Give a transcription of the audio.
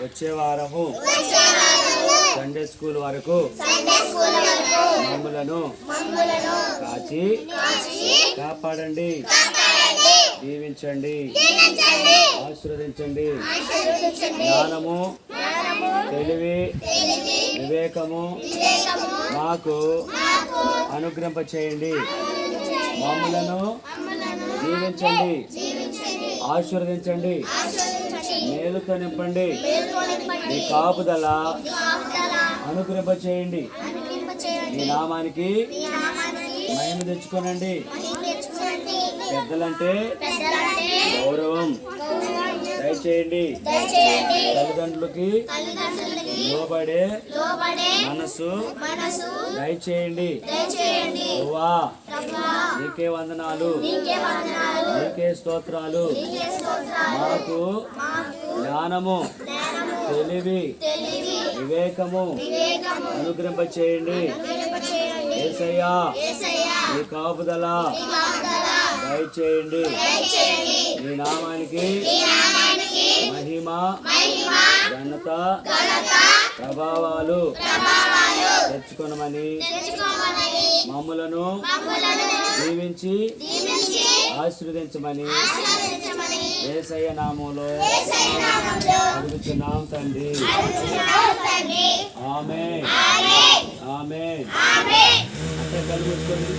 వచ్చే వారము Sunday school వరకు మమ్ములను కాచి కాపాడండి, దీవించండి, ఆశీర్వదించండి. జ్ఞానము, తెలివి, వివేకము మాకు అనుగ్రహింప చేయండి. మమ్ములను దీవించండి, ఆశీర్వదించండి, మేలుతో నింపండి. మీ కాపుదల అనుగ్రహింప చేయండి. మీ నామానికి మహిమ తెచ్చుకోనండి. పెద్దలంటే గౌరవం దయచేయండి. తల్లిదండ్రులకి లోబడే మనసు దయచేయండి. యెహోవా నీకే వందనాలు, నీకే స్తోత్రాలు. మాకు జ్ఞానము, తెలివి, వివేకము అనుగ్రహింప చేయండి. యేసయ్యా నీ కాపుదల దయచేయండి. నీ నామానికి మహిమ, ఘనత, ప్రభావాలు తెచ్చుకొనమని మమ్ములను దీవించి ఆశీర్వదించమని యేసయ్య నామములో అడుగుచున్నాం తండ్రి. ఆమేన్, ఆమేన్. అంటే కళ్ళు మూసుకోండి.